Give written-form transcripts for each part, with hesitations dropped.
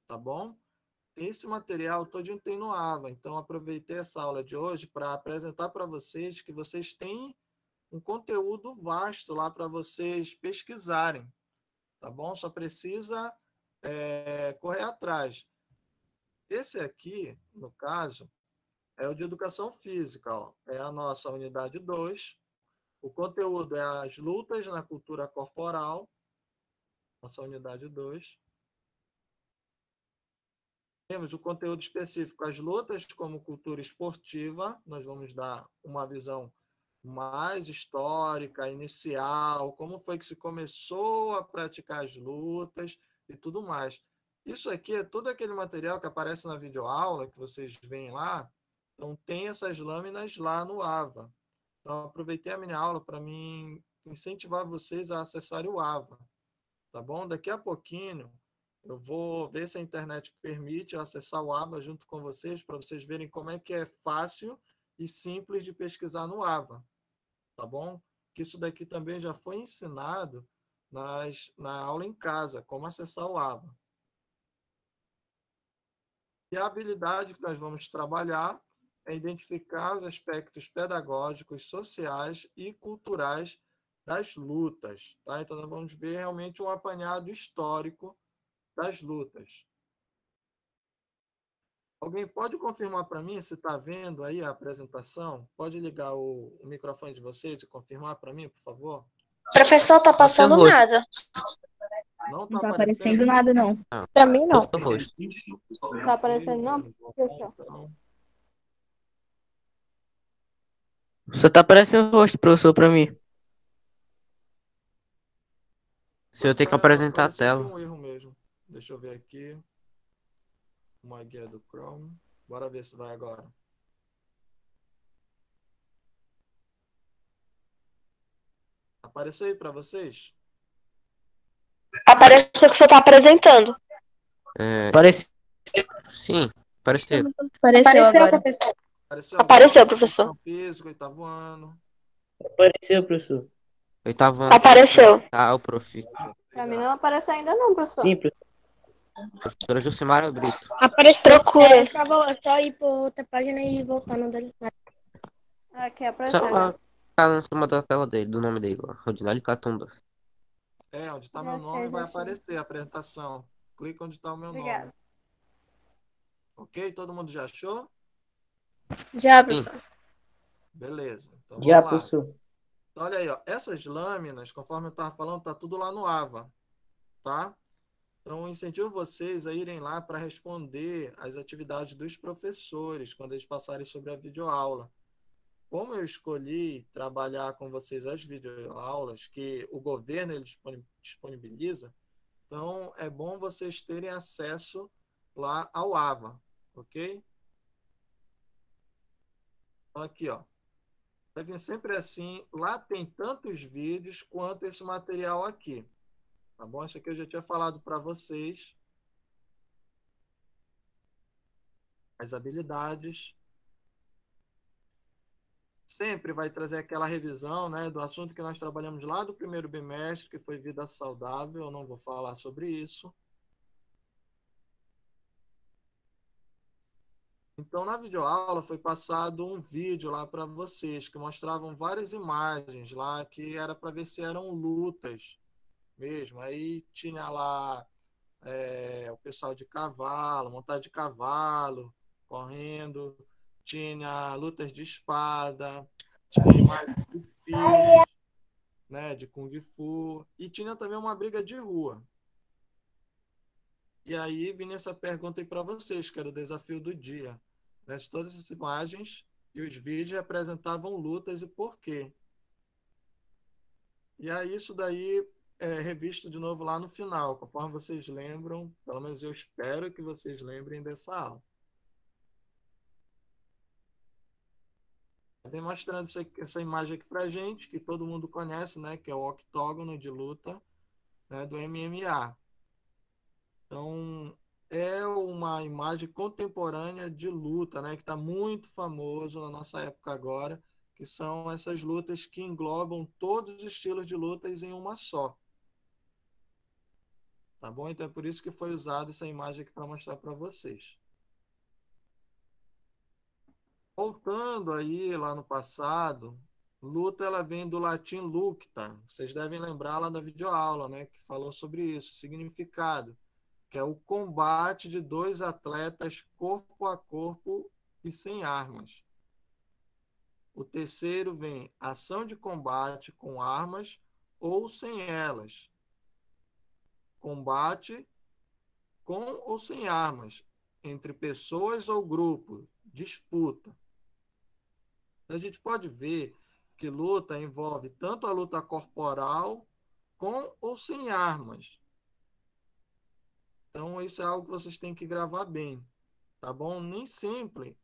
tá bom? Esse material todinho tem no AVA, então aproveitei essa aula de hoje para apresentar para vocês que vocês têm um conteúdo vasto lá para vocês pesquisarem, tá bom? Só precisa correr atrás. Esse aqui, no caso, é o de educação física, ó. É a nossa unidade 2. O conteúdo é as lutas na cultura corporal, nossa unidade 2. Temos o conteúdo específico, as lutas como cultura esportiva. Nós vamos dar uma visão mais histórica, inicial, como foi que se começou a praticar as lutas e tudo mais. Isso aqui é todo aquele material que aparece na videoaula, que vocês veem lá. Então, tem essas lâminas lá no AVA. Então, aproveitei a minha aula para mim incentivar vocês a acessarem o AVA, tá bom? Daqui a pouquinho, eu vou ver se a internet permite eu acessar o AVA junto com vocês, para vocês verem como é que é fácil e simples de pesquisar no AVA, tá bom? Que isso daqui também já foi ensinado na aula em casa, como acessar o AVA. E a habilidade que nós vamos trabalhar é identificar os aspectos pedagógicos, sociais e culturais das lutas, tá? Então, nós vamos ver realmente um apanhado histórico das lutas. Alguém pode confirmar para mim se está vendo aí a apresentação? Pode ligar o microfone de vocês e confirmar para mim, por favor? Professor, tá passando nada. Não Não está tá aparecendo? aparecendo nada, não. Pra mim, não. Não Tá aparecendo, não? Professor. Então, Só tá aparecendo o rosto, professor, pra mim. Se eu tenho que apresentar a apareceu aqui tela. um erro mesmo. Deixa eu ver aqui. Uma guia do Chrome. Bora ver se vai agora. Apareceu aí para vocês? Apareceu que você tá apresentando. Parece. Sim, apareceu. Apareceu agora. professor. Apareceu, professor. Educação física, oitavo ano. Apareceu, professor. Oitavo ano. Apareceu. Ah, o prof. Pra mim não apareceu ainda não, professor. Sim, professor. Professora Jucimara Brito. Apareceu. Procura. Só ir pra outra página e voltar no dele. Aqui apareceu. Só tá em cima da tela dele, do nome dele, ó. Rodinelli Catunda. Onde está Já meu achei, nome já vai achei. aparecer a apresentação. Clica onde está o meu Obrigada. nome. Ok? Todo mundo já achou? Já, professor. Beleza. Então Já, vamos lá. professor. Então, olha aí, ó. Essas lâminas, conforme eu estava falando, tá tudo lá no AVA, tá? Então, eu incentivo vocês a irem lá para responder às atividades dos professores quando eles passarem sobre a videoaula. Como eu escolhi trabalhar com vocês as videoaulas que o governo ele disponibiliza, então é bom vocês terem acesso lá ao AVA, ok? Então, aqui, ó. Vai vir sempre assim. Lá tem tantos vídeos quanto esse material aqui. Tá bom? Isso aqui eu já tinha falado para vocês. As habilidades. Sempre vai trazer aquela revisão, né, do assunto que nós trabalhamos lá do primeiro bimestre, que foi vida saudável. Eu não vou falar sobre isso. Então, na videoaula foi passado um vídeo lá para vocês, que mostravam várias imagens lá, que era para ver se eram lutas mesmo. Aí tinha lá o pessoal de cavalo, montado de cavalo, correndo, tinha lutas de espada, tinha imagens de filmes, né, de Kung Fu, e tinha também uma briga de rua. E aí vinha essa pergunta aí para vocês, que era o desafio do dia. Né? Todas as imagens e os vídeos representavam lutas e por quê. E aí isso daí é revisto de novo lá no final, conforme vocês lembram, pelo menos eu espero que vocês lembrem dessa aula. Vem mostrando essa imagem aqui pra gente, que todo mundo conhece, né, que é o octógono de luta, né, do MMA. Então, é uma imagem contemporânea de luta, né, que está muito famoso na nossa época agora, que são essas lutas que englobam todos os estilos de lutas em uma só. Tá bom? Então é por isso que foi usada essa imagem aqui para mostrar para vocês. Voltando aí lá no passado, luta ela vem do latim lucta. Vocês devem lembrar lá da videoaula, né, que falou sobre isso, significado, que é o combate de dois atletas corpo a corpo e sem armas. O terceiro vem ação de combate com armas ou sem elas. Combate com ou sem armas, entre pessoas ou grupo, disputa. A gente pode ver que luta envolve tanto a luta corporal com ou sem armas. Então, isso é algo que vocês têm que gravar bem, tá bom? Nem sempre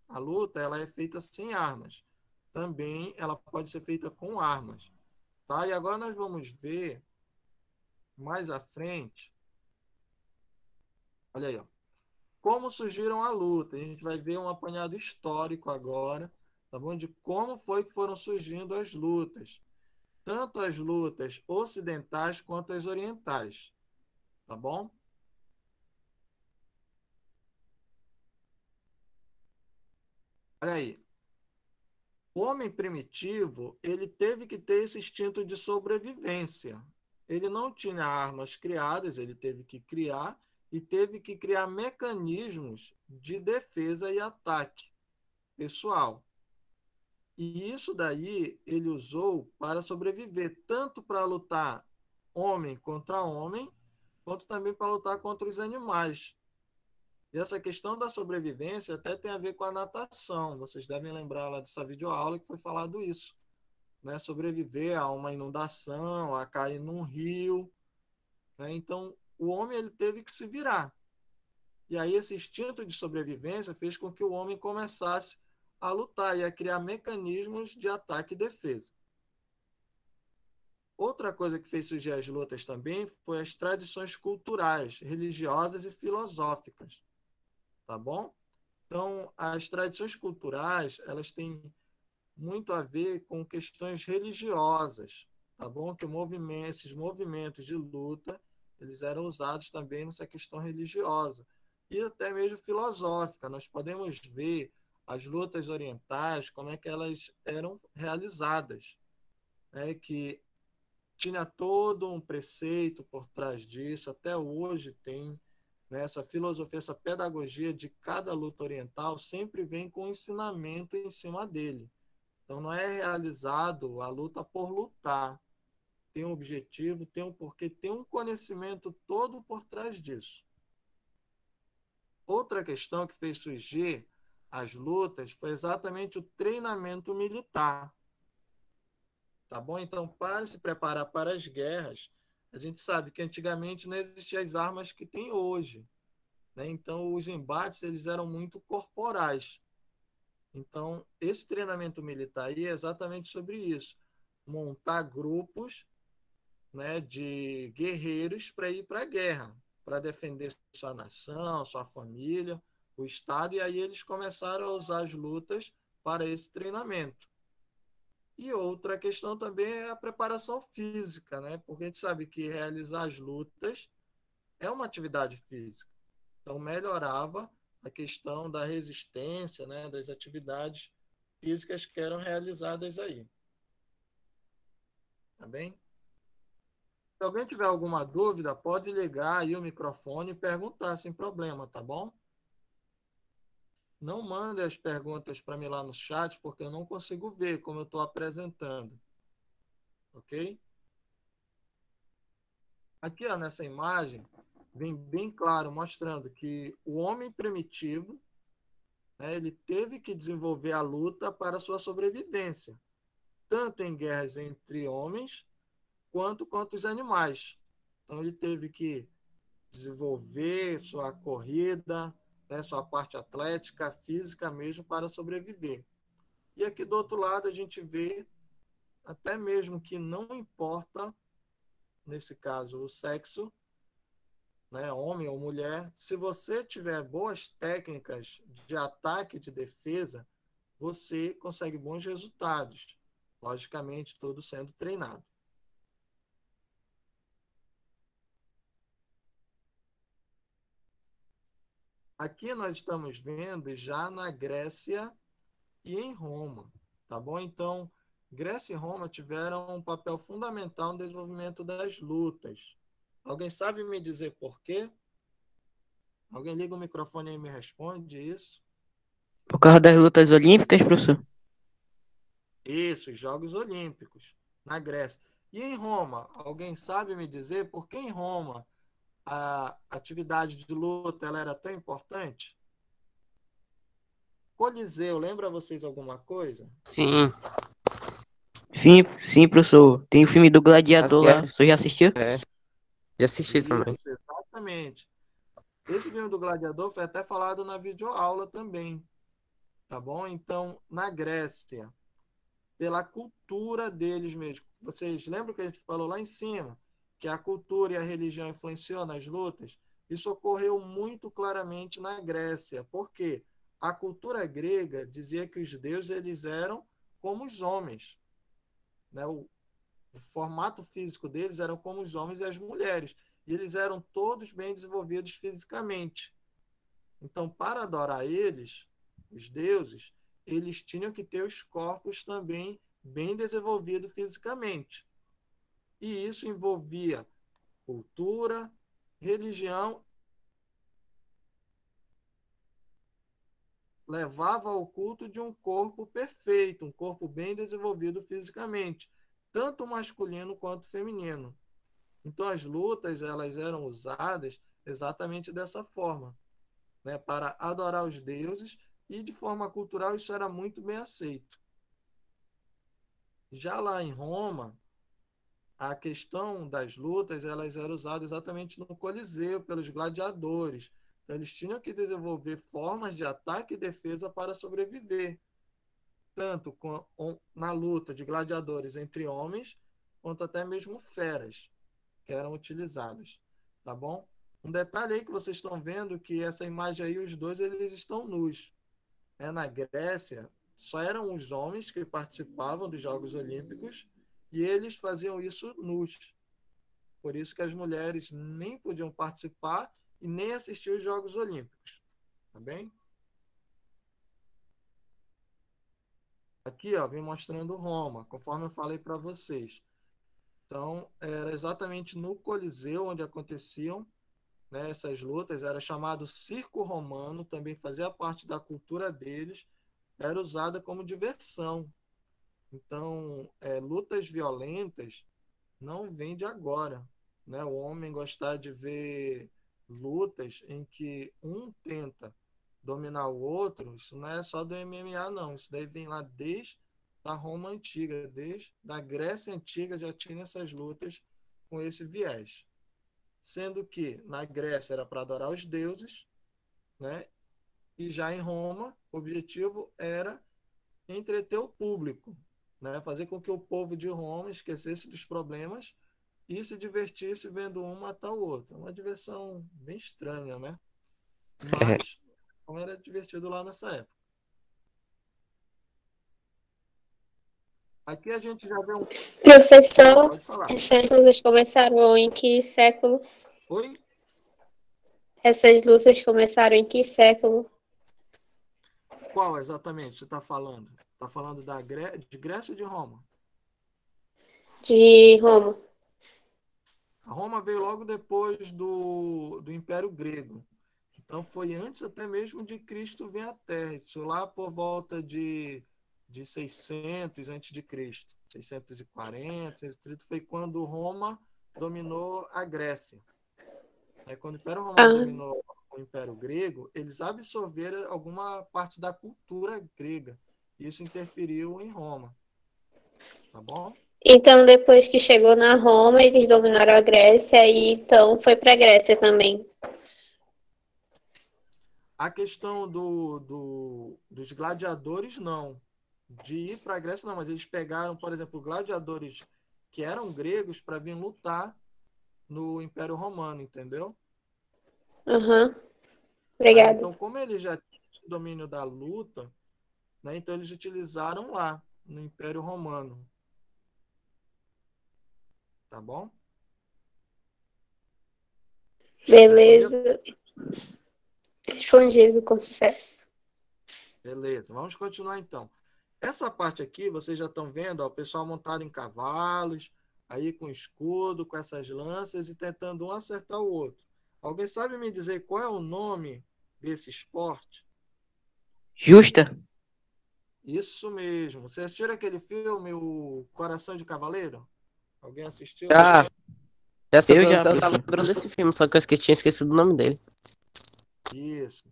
a luta ela é feita sem armas. Também ela pode ser feita com armas, tá? E agora nós vamos ver mais à frente. Olha aí, ó. Como surgiram a luta. A gente vai ver um apanhado histórico agora, tá bom? De como foi que foram surgindo as lutas. Tanto as lutas ocidentais quanto as orientais, tá bom? Olha aí. O homem primitivo, ele teve que ter esse instinto de sobrevivência. Ele não tinha armas criadas, ele teve que criar e teve que criar mecanismos de defesa e ataque pessoal. E isso daí ele usou para sobreviver, tanto para lutar homem contra homem, quanto também para lutar contra os animais. E essa questão da sobrevivência até tem a ver com a natação. Vocês devem lembrar lá dessa videoaula que foi falado isso, né? Sobreviver a uma inundação, a cair num rio, né? Então, o homem ele teve que se virar. E aí esse instinto de sobrevivência fez com que o homem começasse a lutar e a criar mecanismos de ataque e defesa. Outra coisa que fez surgir as lutas também foi as tradições culturais, religiosas e filosóficas, tá bom? Então, as tradições culturais, elas têm muito a ver com questões religiosas, tá bom? Que esses movimentos de luta, eles eram usados também nessa questão religiosa e até mesmo filosófica. Nós podemos ver as lutas orientais, como é que elas eram realizadas, né? Que tinha todo um preceito por trás disso, até hoje tem, né, essa filosofia, essa pedagogia de cada luta oriental sempre vem com um ensinamento em cima dele. Então não é realizado a luta por lutar, tem um objetivo, tem um porquê, tem um conhecimento todo por trás disso. Outra questão que fez surgir as lutas foi exatamente o treinamento militar. Tá bom? Então, para se preparar para as guerras, a gente sabe que antigamente não existiam as armas que tem hoje, né? Então, os embates eles eram muito corporais. Então, esse treinamento militar aí é exatamente sobre isso. Montar grupos, né, de guerreiros para ir para a guerra, para defender sua nação, sua família, o Estado, e aí eles começaram a usar as lutas para esse treinamento. E outra questão também é a preparação física, né? Porque a gente sabe que realizar as lutas é uma atividade física. Então, melhorava a questão da resistência, né? Das atividades físicas que eram realizadas aí. Tá bem? Se alguém tiver alguma dúvida, pode ligar aí o microfone e perguntar sem problema, tá bom? Não mande as perguntas para mim lá no chat, porque eu não consigo ver como eu estou apresentando. Ok? Aqui, ó, nessa imagem, vem bem claro mostrando que o homem primitivo, né, ele teve que desenvolver a luta para a sua sobrevivência, tanto em guerras entre homens quanto contra os animais. Então, ele teve que desenvolver sua corrida, né, sua parte atlética, física mesmo, para sobreviver. E aqui do outro lado a gente vê até mesmo que não importa, nesse caso, o sexo, né, homem ou mulher, se você tiver boas técnicas de ataque e de defesa, você consegue bons resultados. Logicamente, tudo sendo treinado. Aqui nós estamos vendo já na Grécia e em Roma, tá bom? Então, Grécia e Roma tiveram um papel fundamental no desenvolvimento das lutas. Alguém sabe me dizer por quê? Alguém liga o microfone aí e me responde isso? Por causa das lutas olímpicas, professor? Isso, os Jogos Olímpicos, na Grécia. E em Roma, alguém sabe me dizer por que em Roma a atividade de luta ela era tão importante? Coliseu, lembra vocês alguma coisa? Sim, Sim, professor. Tem o filme do as Gladiador lá. O guerras. senhor já assistiu? É, já assisti também. Isso, exatamente. Esse filme do Gladiador foi até falado na videoaula também, tá bom? Então, na Grécia, pela cultura deles mesmo. Vocês lembram que a gente falou lá em cima que a cultura e a religião influenciou nas lutas? Isso ocorreu muito claramente na Grécia. Por quê? A cultura grega dizia que os deuses eles eram como os homens, né? O formato físico deles era como os homens e as mulheres. E eles eram todos bem desenvolvidos fisicamente. Então, para adorar eles, os deuses, eles tinham que ter os corpos também bem desenvolvidos fisicamente. E isso envolvia cultura, religião, levava ao culto de um corpo perfeito, um corpo bem desenvolvido fisicamente, tanto masculino quanto feminino. Então as lutas elas eram usadas exatamente dessa forma, né, para adorar os deuses e de forma cultural isso era muito bem aceito. Já lá em Roma, a questão das lutas elas eram usadas exatamente no Coliseu pelos gladiadores. Então, eles tinham que desenvolver formas de ataque e defesa para sobreviver, tanto na luta de gladiadores entre homens, quanto até mesmo feras que eram utilizadas, tá bom? Um detalhe aí que vocês estão vendo que essa imagem aí, os dois eles estão nus. Na Grécia, só eram os homens que participavam dos Jogos Olímpicos e eles faziam isso nus. Por isso que as mulheres nem podiam participar e nem assistir os Jogos Olímpicos. Tá bem? Aqui, ó, vem mostrando Roma, conforme eu falei para vocês. Então, era exatamente no Coliseu onde aconteciam, né, essas lutas. Era chamado Circo Romano, também fazia parte da cultura deles, era usada como diversão. Então, lutas violentas não vem de agora, né? O homem gostar de ver lutas em que um tenta dominar o outro, isso não é só do MMA, não. Isso daí vem lá desde a Roma antiga, desde a Grécia antiga já tinha essas lutas com esse viés. Sendo que na Grécia era para adorar os deuses, né? E já em Roma, o objetivo era entreter o público, né? Fazer com que o povo de Roma esquecesse dos problemas e se divertisse vendo um matar o outro. Uma diversão bem estranha, né? Mas como era divertido lá nessa época. Aqui a gente já vê um... Professor, Pode falar. essas lutas começaram em que século? Oi? Essas lutas começaram em que século? Qual exatamente você está falando? Está falando de Grécia ou de Roma? De Roma. A Roma veio logo depois do Império Grego. Então foi antes até mesmo de Cristo vir à Terra. Isso lá por volta de 600 antes de Cristo. 640, 630 foi quando Roma dominou a Grécia. Quando o Império Romano Ah, dominou o Império Grego, eles absorveram alguma parte da cultura grega. Isso interferiu em Roma. Tá bom? então depois que chegou na Roma, eles dominaram a Grécia e então foi para a Grécia também. A questão dos gladiadores, não. De ir para a Grécia, não. Mas eles pegaram, por exemplo, gladiadores que eram gregos para vir lutar no Império Romano, entendeu? Aham, Aí, obrigada. então, como eles já tinham esse domínio da luta, né, então eles utilizaram lá, no Império Romano. Tá bom? Respondi? Beleza. Respondido com sucesso. Beleza, vamos continuar então. Essa parte aqui, vocês já estão vendo, ó, o pessoal montado em cavalos, aí com escudo, com essas lanças e tentando um acertar o outro. Alguém sabe me dizer qual é o nome desse esporte? Justa? Isso mesmo. Você assistiu aquele filme, O Coração de Cavaleiro? Alguém assistiu? Ah, Eu já, eu tava professor. lembrando desse filme, só que tinha esquecido o nome dele. Isso.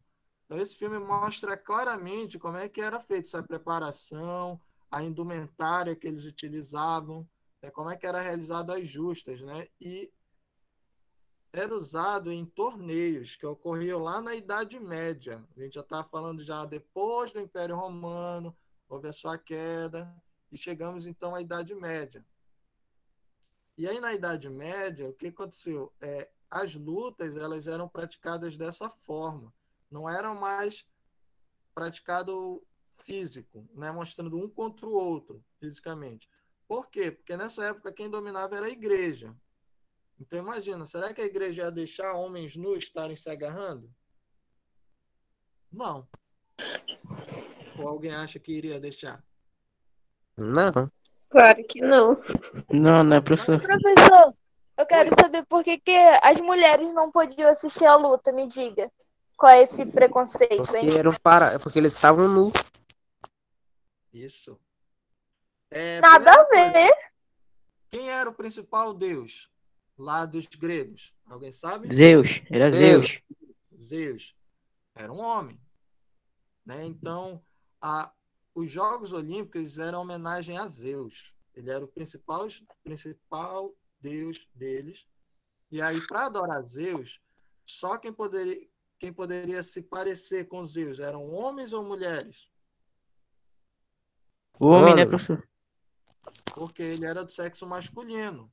Então, esse filme mostra claramente como é que era feita essa preparação, a indumentária que eles utilizavam, como é que era realizado as justas, né? E era usado em torneios que ocorriam lá na Idade Média. A gente já está falando já depois do Império Romano, houve a sua queda, e chegamos então à Idade Média. E aí, na Idade Média, o que aconteceu? As lutas elas eram praticadas dessa forma. Não eram mais praticado físico, né? Mostrando um contra o outro, fisicamente. Por quê? Porque nessa época quem dominava era a igreja. Então, imagina, será que a igreja ia deixar homens nus estarem se agarrando? Não. Ou alguém acha que iria deixar? Não. Claro que não. Não, né, Então, professor? Professor, eu quero oi. saber por que que as mulheres não podiam assistir a luta, me diga. Qual é esse preconceito, Porque hein? porque eles estavam nus. Isso. Nada Primeira a coisa, ver. quem era o principal deus lá dos gregos? Alguém sabe? Zeus, era Deus. Zeus. Zeus. Era um homem, né? Então, os Jogos Olímpicos eram homenagem a Zeus. Ele era o principal deus deles. E aí, para adorar Zeus, só quem poderia se parecer com Zeus eram homens ou mulheres? O homem, né, Homem. professor? Porque ele era do sexo masculino.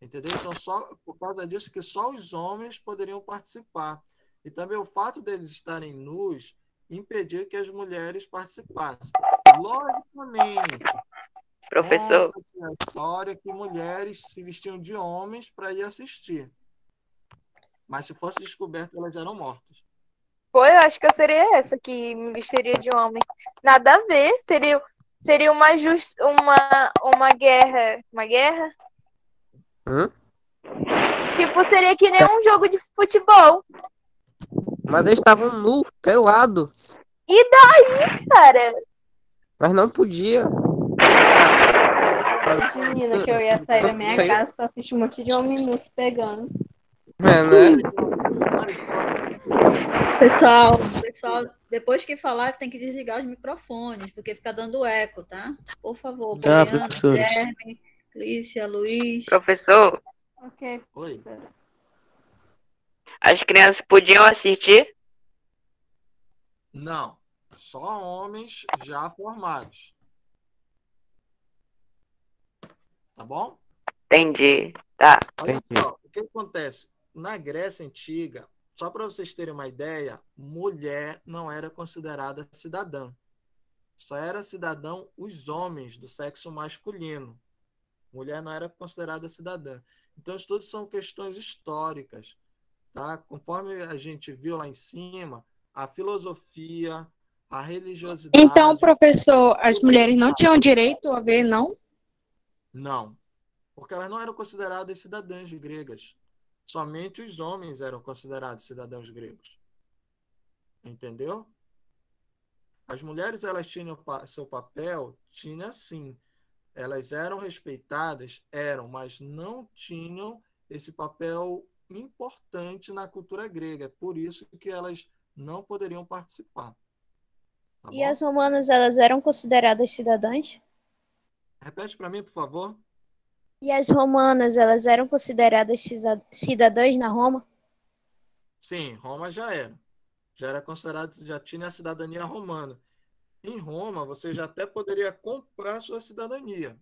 Entendeu? Então, só por causa disso que só os homens poderiam participar. E também o fato deles estarem nus impedia que as mulheres participassem. Logicamente, Professor. conta-se a história que mulheres se vestiam de homens para ir assistir. Mas se fosse descoberto, elas eram mortas. Pô, eu acho que eu seria essa que me vestiria de homem. Nada a ver. Seria uma guerra. Uma guerra? Hã? Tipo, seria que nem um jogo de futebol. Mas eles estavam nus, pelado. E daí, cara? Mas não podia. Menina, que eu ia sair da minha Isso aí- casa pra assistir um monte de homem nu se pegando. né? Pessoal, depois que falar, tem que desligar os microfones, porque fica dando eco, tá? Por favor, Tá, Poliana, professor. Guilherme, Clícia, Luiz. Professor, ok, Oi. professora. As crianças podiam assistir? Não, só homens já formados. Tá bom? Entendi. Tá. Olha Entendi. só, o que acontece? Na Grécia Antiga, só para vocês terem uma ideia, mulher não era considerada cidadã. Só era cidadão os homens do sexo masculino. Mulher não era considerada cidadã. Então, isso tudo são questões históricas. Tá? Conforme a gente viu lá em cima, a filosofia, a religiosidade... Então, professor, as mulheres não tinham direito a ver, não? Não, porque elas não eram consideradas cidadãs gregas. Somente os homens eram considerados cidadãos gregos. Entendeu? As mulheres, elas tinham seu papel, tinha sim. Elas eram respeitadas, mas não tinham esse papel importante na cultura grega. É por isso que elas não poderiam participar. Tá E bom? as romanas, elas eram consideradas cidadãs? Repete para mim, por favor. E as romanas, elas eram consideradas cidadãs na Roma? Sim, Roma já era. Já era considerado, já tinha a cidadania romana. Em Roma, você já até poderia comprar sua cidadania.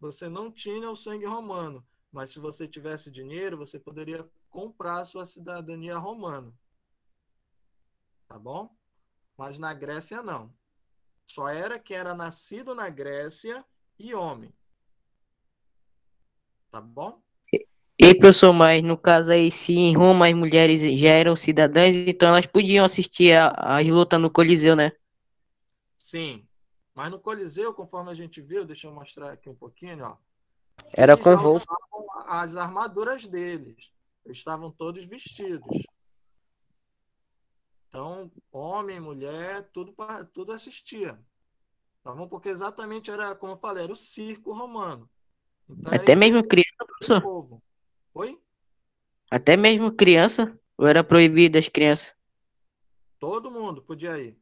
Você não tinha o sangue romano, mas se você tivesse dinheiro, você poderia comprar sua cidadania romana. Tá bom? Mas na Grécia, não. Só era quem era nascido na Grécia e homem. Tá bom? E professor, mas no caso aí, se em Roma as mulheres já eram cidadãs, então elas podiam assistir as lutas no Coliseu, né? Sim. Mas no Coliseu, conforme a gente viu, deixa eu mostrar aqui um pouquinho, ó. Era Eles com já roupa. usavam as armaduras deles. Eles estavam todos vestidos. Então, homem, mulher, tudo assistia. Tá bom? Porque exatamente era, como eu falei, era o circo romano. Então era Até mesmo entretenimento criança, do professor? povo. Oi? Até mesmo criança? Ou era proibido as crianças? Todo mundo podia ir.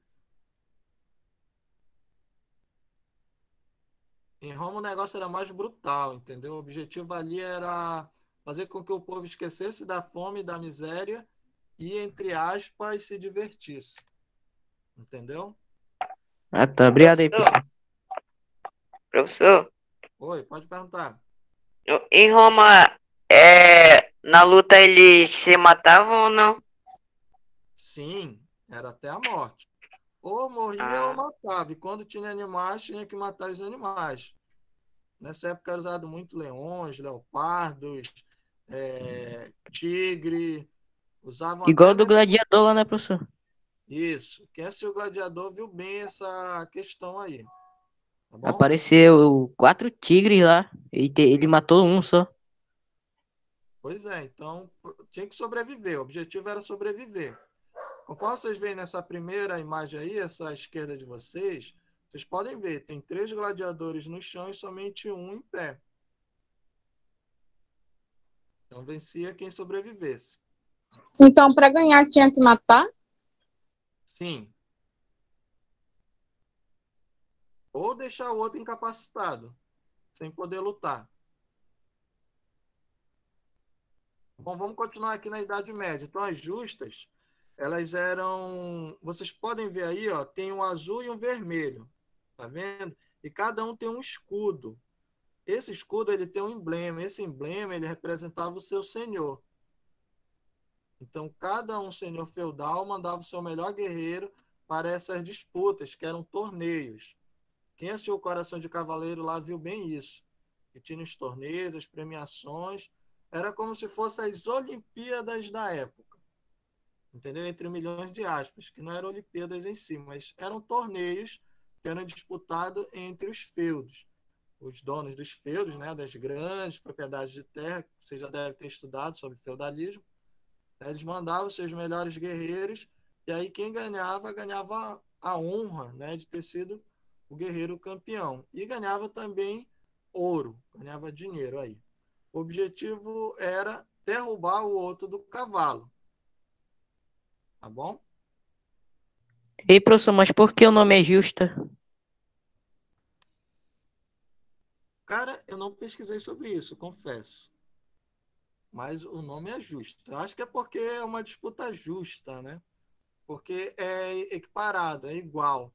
Em Roma o negócio era mais brutal, entendeu? O objetivo ali era fazer com que o povo esquecesse da fome e da miséria e, entre aspas, se divertisse. Entendeu? Ah, tá. Obrigado aí, professor. Professor, Oi, pode perguntar. em Roma, na luta eles se matavam ou não? Sim, era até a morte. Ou morria ou Ah, matava. E quando tinha animais, tinha que matar os animais. Nessa época era usado muito leões, leopardos, tigre. Usavam Igual até do gladiador lá, né, professor? Isso. Quem assistiu o Gladiador viu bem essa questão aí, tá bom? Apareceu 4 tigres lá. Ele matou um só. Pois é, então tinha que sobreviver. O objetivo era sobreviver. Conforme vocês veem nessa primeira imagem aí, essa esquerda de vocês, vocês podem ver, tem 3 gladiadores no chão e somente um em pé. Então vencia quem sobrevivesse. Então, para ganhar, tinha que matar? Sim. Ou deixar o outro incapacitado, sem poder lutar. Bom, vamos continuar aqui na Idade Média. Então, as justas, elas eram. Vocês podem ver aí, ó, tem um azul e um vermelho. Tá vendo? E cada um tem um escudo. Esse escudo ele tem um emblema. Esse emblema ele representava o seu senhor. Então, cada um senhor feudal mandava o seu melhor guerreiro para essas disputas, que eram torneios. Quem assistiu o Coração de Cavaleiro lá viu bem isso. Que tinha os torneios, as premiações. Era como se fossem as Olimpíadas da época. Entendeu? Entre milhões de aspas, que não eram Olimpíadas em si, mas eram torneios que eram disputados entre os feudos. Os donos dos feudos, né, das grandes propriedades de terra, você já deve ter estudado sobre feudalismo, né, eles mandavam seus melhores guerreiros, e aí quem ganhava, ganhava a honra, né, de ter sido o guerreiro campeão. E ganhava também ouro, ganhava dinheiro aí. O objetivo era derrubar o outro do cavalo. Tá bom? Ei, professor, mas por que o nome é Justa? Cara, eu não pesquisei sobre isso, confesso. Mas o nome é justo. Eu acho que é porque é uma disputa justa, né? Porque é equiparado, é igual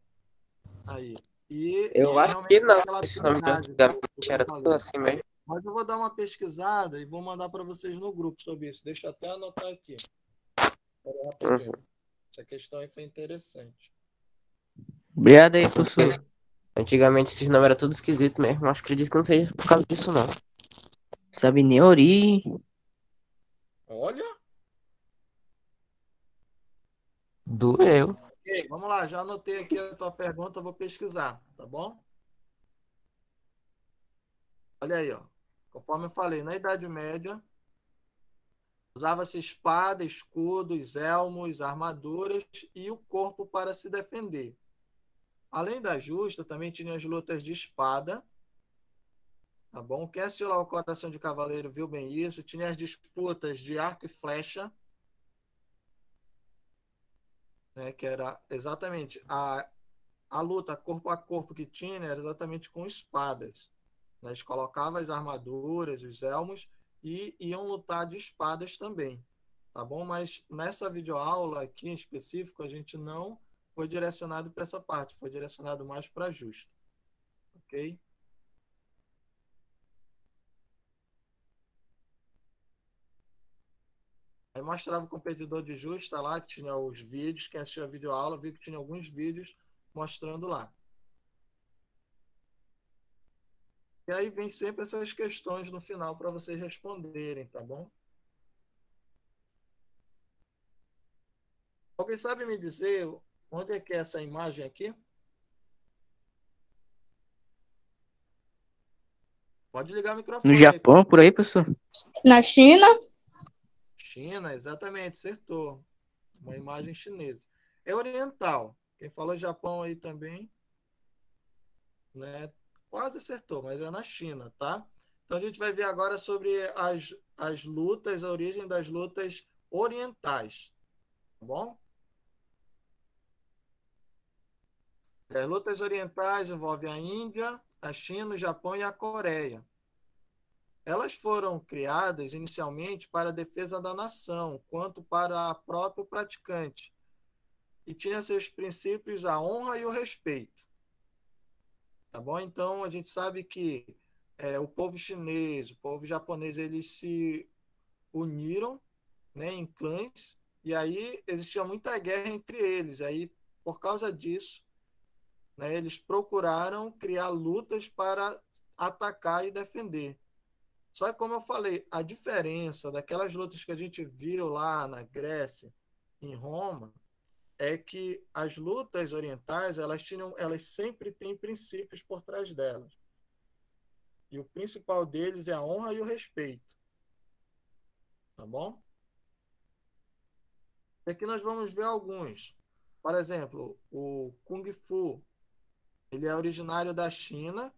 aí. E Eu acho que realmente não. aquela Esse nome de afinidade antigamente do era tudo cavaleiro. assim mesmo. Mas eu vou dar uma pesquisada e vou mandar para vocês no grupo sobre isso. Deixa eu até anotar aqui. Espera rapidinho. Uhum. Essa questão aí foi interessante. Obrigado aí, professor. Antigamente esses nomes eram tudo esquisito mesmo. Acho que acredito que não seja por causa disso, não. Sabe nem a origem. Olha, Doeu. ok, vamos lá, já anotei aqui a tua pergunta, eu vou pesquisar, tá bom? Olha aí, ó. Conforme eu falei, na Idade Média, usava-se espada, escudos, elmos, armaduras e o corpo para se defender. Além da justa, também tinha as lutas de espada, tá bom? Quem assistiu lá o Coração de Cavaleiro viu bem isso. Tinha as disputas de arco e flecha, né, que era exatamente a luta corpo a corpo que tinha, né, era exatamente com espadas. Né? Eles colocavam as armaduras, os elmos e iam lutar de espadas também, tá bom? Mas nessa videoaula aqui em específico, a gente não foi direcionado para essa parte, foi direcionado mais para justo, ok? Aí mostrava o competidor de justa lá, tinha os vídeos, quem assistiu a videoaula viu que tinha alguns vídeos mostrando lá. E aí vem sempre essas questões no final para vocês responderem, tá bom? Alguém sabe me dizer onde é que é essa imagem aqui? Pode ligar o No microfone aí. Japão, por aí, professor? Na China? China, exatamente, acertou. Uma imagem chinesa. É oriental. Quem falou Japão aí também, né? Quase acertou, mas é na China, tá? Então a gente vai ver agora sobre as lutas, a origem das lutas orientais, tá bom? As lutas orientais envolvem a Índia, a China, o Japão e a Coreia. Elas foram criadas inicialmente para a defesa da nação, quanto para o próprio praticante, e tinha seus princípios a honra e o respeito. Tá bom? Então, a gente sabe que o povo chinês, o povo japonês, eles se uniram, né, em clãs, e aí existia muita guerra entre eles. Aí, por causa disso, né, eles procuraram criar lutas para atacar e defender. Só que, como eu falei, a diferença daquelas lutas que a gente viu lá na Grécia, em Roma, é que as lutas orientais, elas sempre têm princípios por trás delas. E o principal deles é a honra e o respeito. Tá bom? Aqui nós vamos ver alguns. Por exemplo, o Kung Fu. Ele é originário da China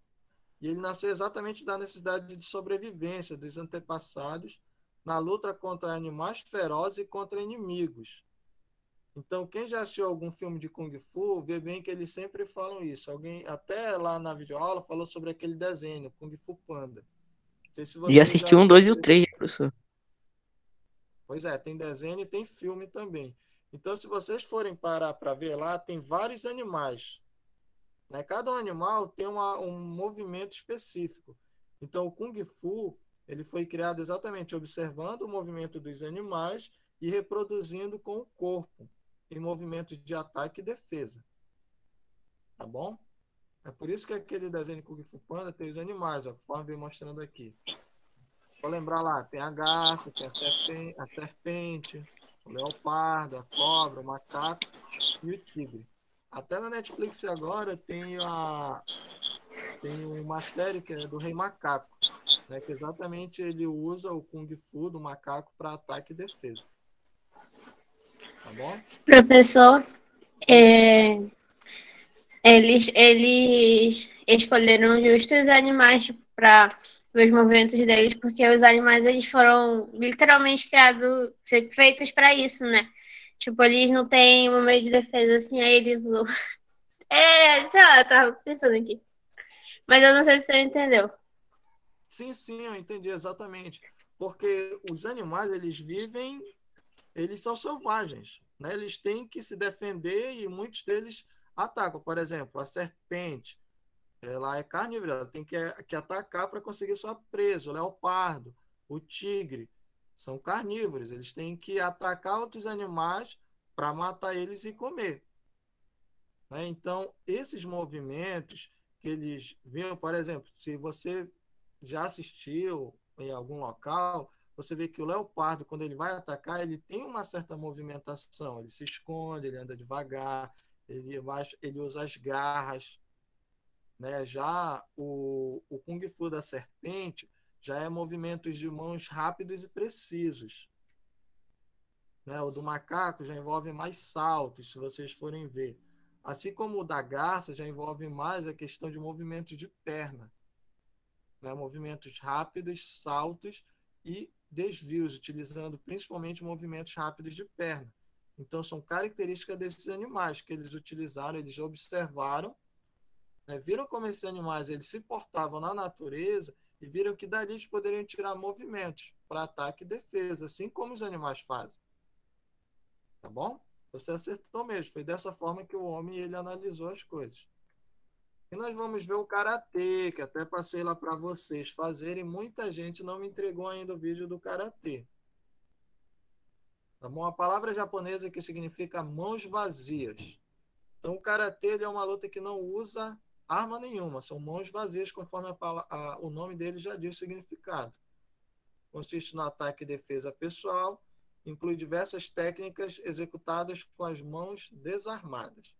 e ele nasceu exatamente da necessidade de sobrevivência dos antepassados na luta contra animais ferozes e contra inimigos. Então, quem já assistiu algum filme de Kung Fu, vê bem que eles sempre falam isso. Alguém, até lá na videoaula, falou sobre aquele desenho, Kung Fu Panda. Não sei se Já vocês assisti um, dois e o três, professor. Pois é, tem desenho e tem filme também. Então, se vocês forem parar para ver lá, tem vários animais, né? Cada animal tem um movimento específico. Então, o Kung Fu, ele foi criado exatamente observando o movimento dos animais e reproduzindo com o corpo, em movimentos de ataque e defesa. Tá bom? É por isso que aquele desenho de Kung Fu Panda tem os animais, ó, conforme vem mostrando aqui. Vou lembrar lá, tem a garça, tem a serpente, o leopardo, a cobra, o macaco e o tigre. Até na Netflix agora tem uma série que é do Rei Macaco, né, que exatamente ele usa o Kung Fu do macaco para ataque e defesa. Tá bom? Professor, eles escolheram justos os animais para os movimentos deles, porque os animais eles foram literalmente criados, feitos para isso, né? Tipo, eles não têm um meio de defesa assim, aí eles. Sei lá, eu tava pensando aqui. Mas eu não sei se você entendeu. Sim, eu entendi exatamente. Porque os animais, eles são selvagens, né? Eles têm que se defender e muitos deles atacam. Por exemplo, a serpente, ela é carnívora, ela tem que atacar para conseguir sua presa. O leopardo, o tigre, são carnívoros, eles têm que atacar outros animais para matar eles e comer, né? Então, esses movimentos que eles viram, por exemplo, se você já assistiu em algum local, você vê que o leopardo, quando ele vai atacar, ele tem uma certa movimentação, ele se esconde, ele anda devagar, ele usa as garras, né? Já o Kung Fu da serpente já é movimentos de mãos rápidos e precisos, né? O do macaco já envolve mais saltos, se vocês forem ver. Assim como o da garça já envolve mais a questão de movimentos de perna, né? Movimentos rápidos, saltos e desvios, utilizando principalmente movimentos rápidos de perna. Então, são características desses animais que eles utilizaram, eles observaram, né? Viram como esses animais eles se portavam na natureza e viram que dali eles poderiam tirar movimentos para ataque e defesa, assim como os animais fazem. Tá bom? Você acertou mesmo. Foi dessa forma que o homem ele analisou as coisas. E nós vamos ver o karatê, que até passei lá para vocês fazerem. Muita gente não me entregou ainda o vídeo do karatê. Tá bom? A palavra japonesa que significa mãos vazias. Então, o karatê ele é uma luta que não usa arma nenhuma, são mãos vazias, conforme o nome dele já diz o significado. Consiste no ataque e defesa pessoal, inclui diversas técnicas executadas com as mãos desarmadas.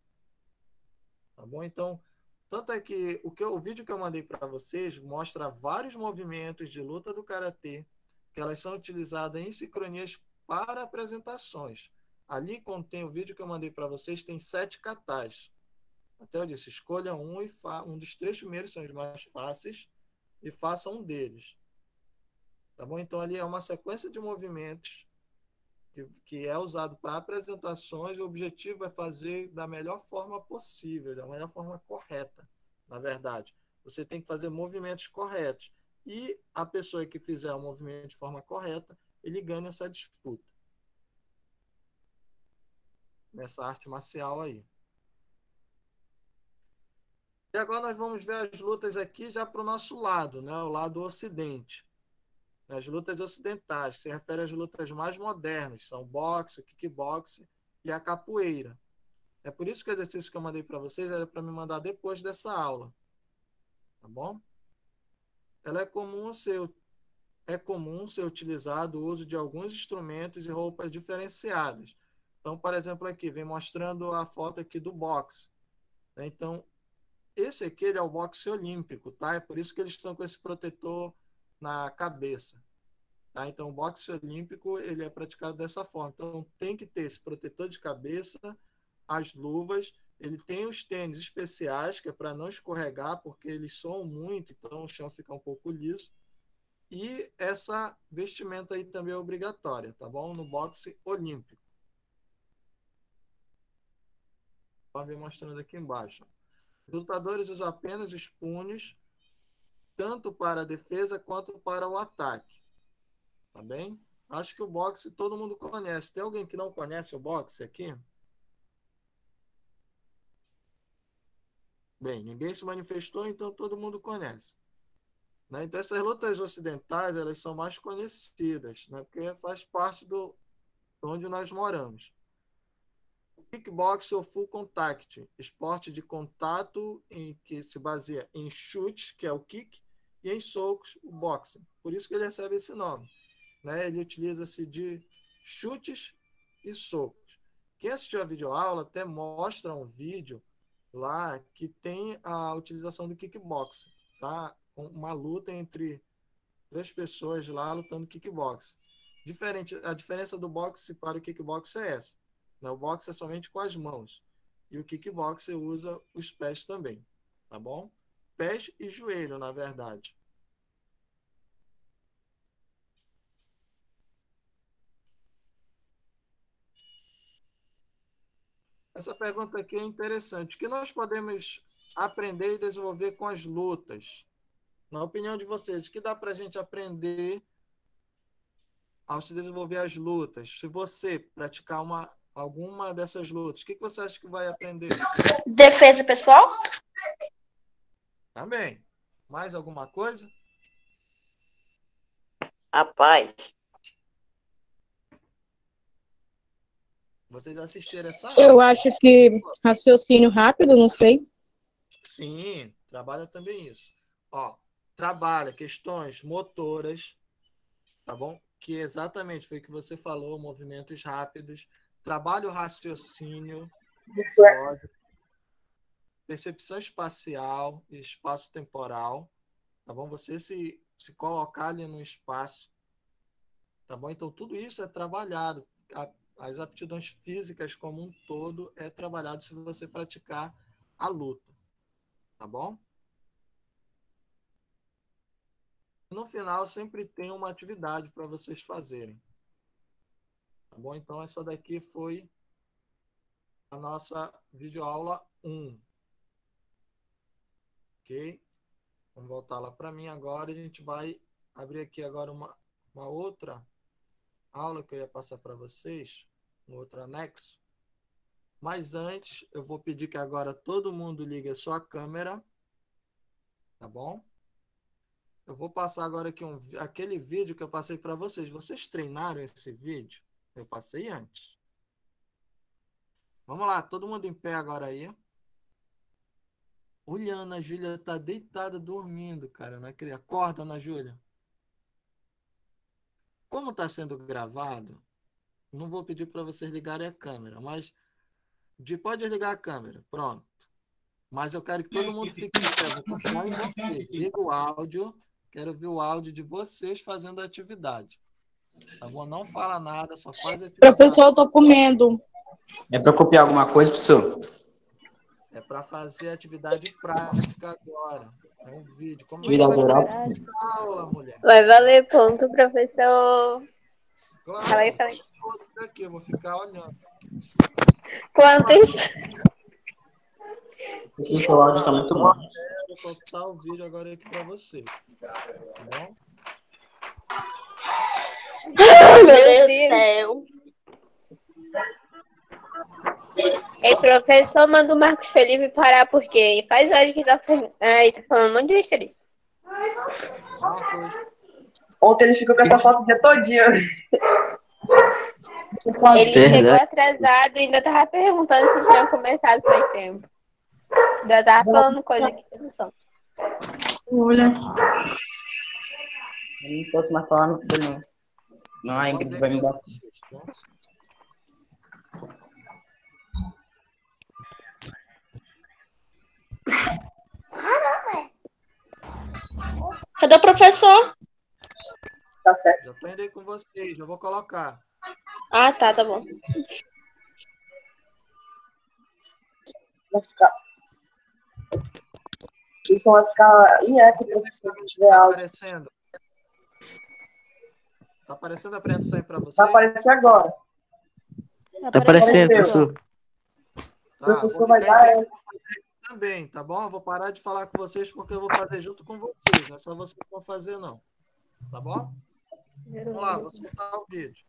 Tá bom? Então, tanto é que o vídeo que eu mandei para vocês mostra vários movimentos de luta do karatê, que elas são utilizadas em sincronias para apresentações. Ali contém o vídeo que eu mandei para vocês, tem 7 katas. Até eu disse, escolha um e um dos 3 primeiros são os mais fáceis e faça um deles. Tá bom? Então ali é uma sequência de movimentos que é usado para apresentações. O objetivo é fazer da melhor forma possível, da melhor forma correta, na verdade. Você tem que fazer movimentos corretos. E a pessoa que fizer o movimento de forma correta, ele ganha essa disputa. Nessa arte marcial aí. E agora nós vamos ver as lutas aqui já para o nosso lado, né? O lado ocidente. As lutas ocidentais, se refere às lutas mais modernas, são o boxe, o kickboxing e a capoeira. É por isso que o exercício que eu mandei para vocês era para me mandar depois dessa aula. Tá bom? Ela é comum ser utilizado o uso de alguns instrumentos e roupas diferenciadas. Então, por exemplo, aqui, vem mostrando a foto aqui do boxe. Então, esse aqui ele é o boxe olímpico, tá? É por isso que eles estão com esse protetor na cabeça. Tá? Então, o boxe olímpico ele é praticado dessa forma. Então, tem que ter esse protetor de cabeça, as luvas, ele tem os tênis especiais, que é para não escorregar, porque eles soam muito, então o chão fica um pouco liso. E essa vestimenta aí também é obrigatória, tá bom? No boxe olímpico. Pode ver mostrando aqui embaixo. Os lutadores usam apenas os punhos, tanto para a defesa quanto para o ataque. Tá bem? Acho que o boxe todo mundo conhece. Tem alguém que não conhece o boxe aqui? Bem, ninguém se manifestou, então todo mundo conhece. Né? Então essas lutas ocidentais, elas são mais conhecidas, né? Porque faz parte do onde nós moramos. Kickbox ou full contact, esporte de contato que se baseia em chute, que é o kick, e em socos, o boxing. Por isso que ele recebe esse nome. Né? Ele utiliza-se de chutes e socos. Quem assistiu a videoaula até mostra um vídeo lá que tem a utilização do kickboxing, tá? Uma luta entre 3 pessoas lá lutando kickboxing. A diferença do boxe para o kickboxing é essa. O boxe é somente com as mãos. E o kickboxing usa os pés também. Tá bom? Pés e joelho, na verdade. Essa pergunta aqui é interessante. O que nós podemos aprender e desenvolver com as lutas? Na opinião de vocês, o que dá para a gente aprender ao se desenvolver as lutas? Se você praticar alguma dessas lutas, o que você acha que vai aprender? Defesa pessoal? Também. Mais alguma coisa? Rapaz, Vocês assistiram essa Eu aula? acho que raciocínio rápido, não sei. Sim, trabalha também isso. Ó, trabalha questões motoras, tá bom? Que exatamente foi o que você falou, movimentos rápidos, trabalha o raciocínio, lógico, percepção espacial e espaço-temporal, tá bom? Você se colocar ali no espaço, tá bom? Então, tudo isso é trabalhado. As aptidões físicas como um todo é trabalhado se você praticar a luta, tá bom? No final, sempre tem uma atividade para vocês fazerem. Tá bom? Então, essa daqui foi a nossa videoaula 1. Ok? Vamos voltar lá para mim agora. A gente vai abrir aqui agora uma outra aula que eu ia passar para vocês, um outro anexo. Mas antes, eu vou pedir que agora todo mundo ligue a sua câmera. Tá bom? Eu vou passar agora aqui aquele vídeo que eu passei para vocês. Vocês treinaram esse vídeo? Eu passei antes. Vamos lá, todo mundo em pé agora aí. Olha, a Ana Júlia tá deitada dormindo, cara. Não acredito. Acorda, Ana Júlia. Como está sendo gravado, não vou pedir para vocês ligarem a câmera, mas pode ligar a câmera, pronto. Mas eu quero que todo mundo fique em pé, vou confiar em vocês. Liga o áudio, quero ver o áudio de vocês fazendo a atividade. Tá bom? Não fala nada, só faz a atividade. Professor, eu tô comendo. É para copiar alguma coisa, professor? É para fazer atividade prática agora. É um vídeo. Como Atividade vai oral, começar a aula, mulher? Vai valer ponto, professor. Claro, Fala aí, fala aí. aqui, eu vou ficar olhando. Quantos? O seu áudio está muito bom. Eu vou soltar o vídeo agora aqui para vocês. Tá bom? Meu Deus do céu. Ei, professor, manda o Marcos Felipe parar, porque faz hoje que tá falando um monte de besteira. Marcos, Ontem ele ficou com essa foto o dia todinho. Ele chegou atrasado e ainda tava perguntando se tinha começado faz tempo. Ainda tava falando coisa aqui, sem noção. Olha. Eu não posso mais falar no filme. Não, a Ingrid vai me dar. Cadê o professor? Tá certo. já tô indo aí com vocês, já vou colocar. Ah, tá bom. Vai ficar. Isso vai ficar em eco, professor, se tiver Tá áudio. aparecendo? Tá aparecendo a apresentação aí para vocês? Vai aparecer agora. Tá aparecendo, Apareceu. professor. O professor vou vai ficar dar. em pé também, tá bom? Eu vou parar de falar com vocês porque eu vou fazer junto com vocês, não é só vocês que vão fazer, não. Tá bom? Vamos lá, vou soltar o vídeo.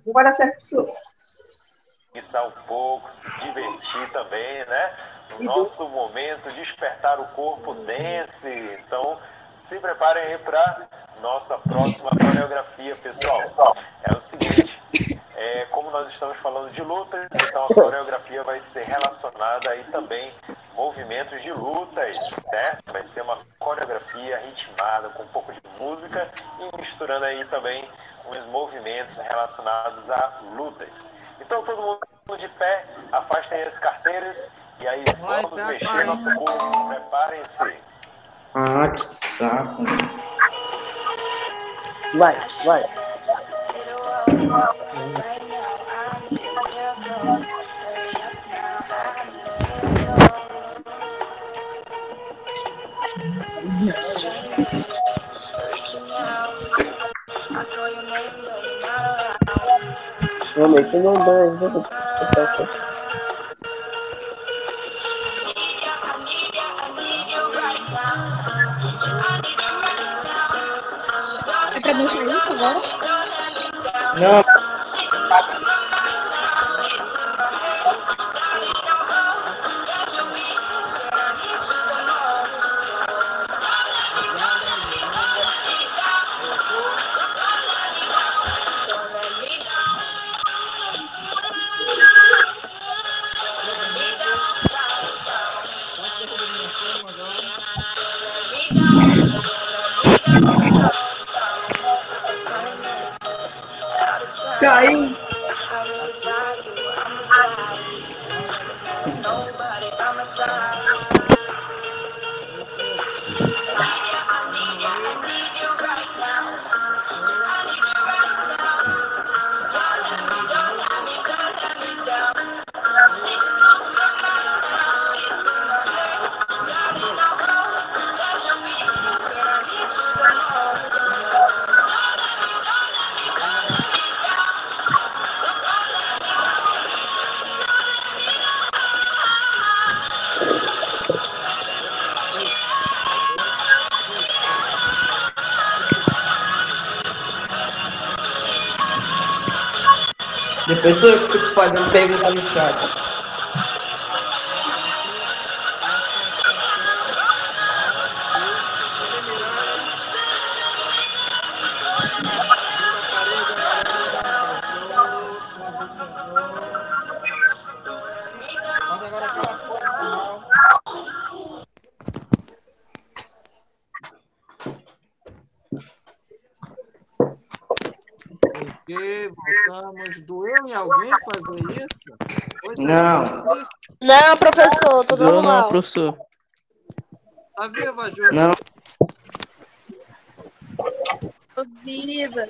Não vai dar certo, professor. Pensar um pouco, se divertir também, né? No nosso momento, despertar o corpo dance. Então, se preparem aí para nossa próxima coreografia, pessoal. É o seguinte, como nós estamos falando de lutas, então a coreografia vai ser relacionada aí também movimentos de lutas, certo? Vai ser uma coreografia ritmada com um pouco de música e misturando aí também uns movimentos relacionados a lutas. Então, todo mundo de pé, afastem as carteiras e aí vamos mexer nosso corpo. Preparem-se. Ah, que saco. Vai. Realmente, não dá. É pra dançar isso agora? Não. Caiu. Depois sou eu que fico fazendo pergunta no chat. Mas agora voltamos. Doeu em alguém fazer isso? Pois é, Não. difícil. Não, professor, tudo Não, não, normal. professor. Tá viva, Júlia? Não. Tô viva.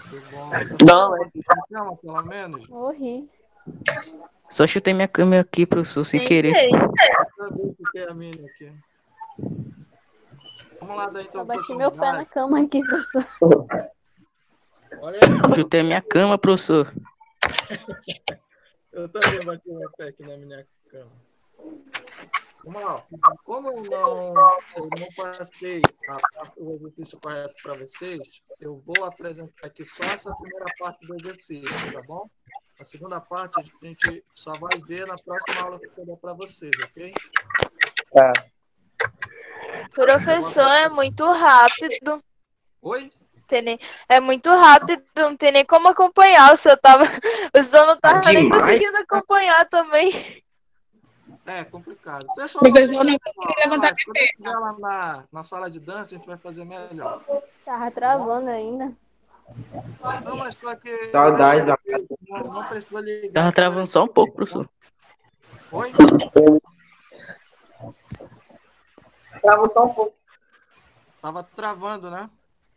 Que bom. Não, Você bateu na cama, pelo menos? Morri. Só chutei minha câmera aqui, professor, sem querer. Deixa eu ver se tem a minha aqui. Vamos lá, dar então Eu bati meu pé na continuidade. cama aqui, professor. Olha aí. Chutei minha cama, professor. Eu também bati meu pé aqui na minha cama. Vamos lá. Como eu não passei o exercício correto para vocês, eu vou apresentar aqui só essa primeira parte do exercício, tá bom? A segunda parte a gente só vai ver na próxima aula que eu der para vocês, ok? Tá. Professor, é muito rápido. Oi? É muito rápido, não tem nem como acompanhar. O senhor não tava nem Demais. conseguindo acompanhar também. É complicado. Pessoal, Professor, não consegui levantar quando eu estiver lá na sala de dança, a gente vai fazer melhor. Tava travando ainda. Não, mas só que Saudade da não precisa ligar. Tava travando só um pouco, professor. Oi? Travou só um pouco. Tava travando, né?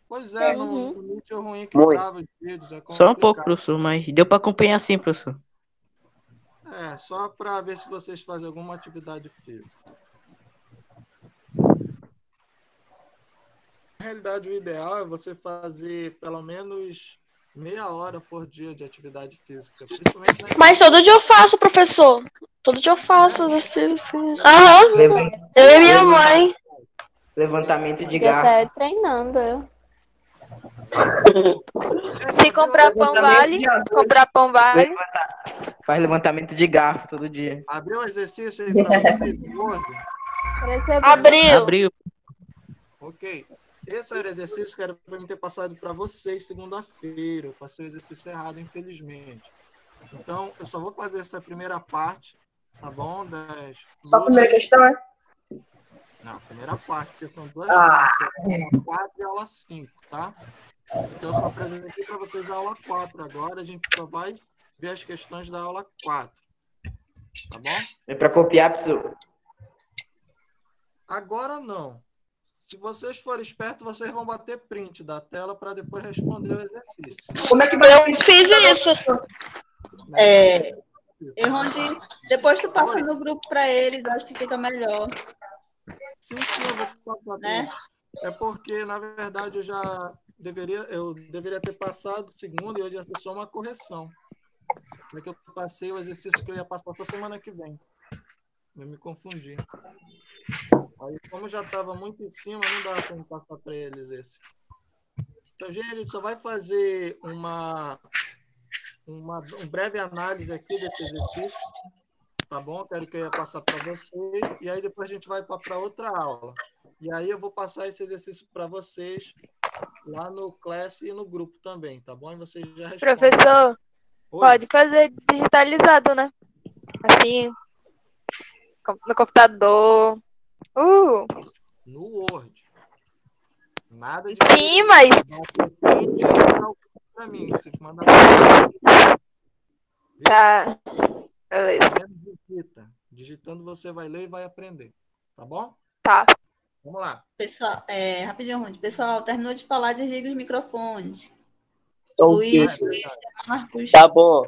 Pois é, Uhum. no Meet é ruim que Muito. trava os vídeos. É Só um pouco, complicado. professor, mas deu pra acompanhar sim, professor. É, só para ver se vocês fazem alguma atividade física. Na realidade, o ideal é você fazer pelo menos meia hora por dia de atividade física. Principalmente na Mas todo dia eu faço, professor. Todo dia eu faço exercício. Aham. Eu e minha mãe. Levantamento de Fiquei garfo. até treinando. Se comprar pão vale, Faz levantamento de garfo todo dia. Abriu o exercício aí para vocês no Word? Abriu. Ok. Esse era o exercício que era para mim ter passado para vocês segunda-feira. Eu passei o exercício errado, infelizmente. Então, eu só vou fazer essa primeira parte, tá bom? Só a primeira questão, é? Não, a primeira parte, porque são duas partes. Aula 4 e aula 5, tá? Então, eu só apresentei para vocês a aula 4 agora. A gente só vai ver as questões da aula 4. Tá bom? É pra copiar, professor? Agora não. Se vocês forem espertos, vocês vão bater print da tela para depois responder o exercício. Como é que vai? Eu fiz isso. Errondi, depois tu passa no grupo para eles, acho que fica melhor. Sim, eu vou passar, né? É porque, na verdade, eu deveria ter passado segunda e hoje ia ser só uma correção. É que eu passei o exercício que eu ia passar só semana que vem. Eu me confundi. Aí, como já estava muito em cima, não dá para passar para eles esse. Então, gente, a gente só vai fazer uma breve análise aqui desse exercício, tá bom? Quero que eu ia passar para vocês, e aí depois a gente vai para outra aula. E aí eu vou passar esse exercício para vocês lá no Class e no grupo também, tá bom? E vocês já respondem. Professor, Oi? pode fazer digitalizado, né? Assim, no computador. No Word. Nada de... Sim, mas... Para mim, você manda Tá. Beleza. Digitando você vai ler e vai aprender. Tá bom? Tá. Vamos lá. Pessoal, rapidinho, Ruth. Pessoal, terminou de falar, desliga os microfones. Ok. Luiz, Marcos. Tá bom.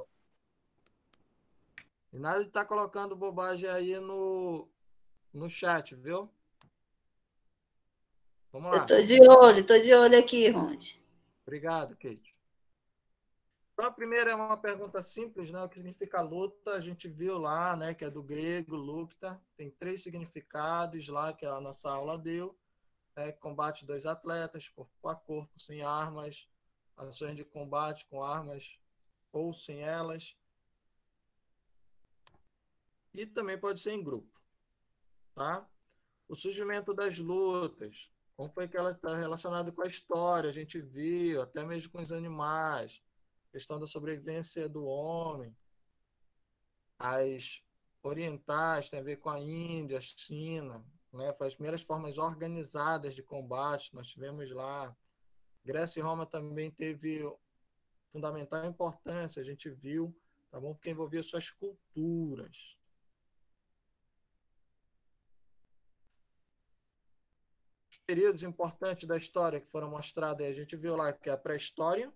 E nada de estar colocando bobagem aí no chat, viu? Vamos lá. Eu tô de olho aqui, Ruth. Obrigado, Kate. Então, a primeira é uma pergunta simples, né? O que significa luta? A gente viu lá, né? Que é do grego, lukta. Tem 3 significados lá que a nossa aula deu. Combate 2 atletas, corpo a corpo, sem armas. Ações de combate com armas ou sem elas. E também pode ser em grupo, tá? O surgimento das lutas. Como foi que ela está relacionada com a história? A gente viu, até mesmo com os animais. Questão da sobrevivência do homem. As orientais tem a ver com a Índia, a China, né? Foi as primeiras formas organizadas de combate. Nós tivemos lá. Grécia e Roma também teve fundamental importância, a gente viu, tá bom? Porque envolvia suas culturas. Os períodos importantes da história que foram mostrados aí, a gente viu lá que é a pré-história,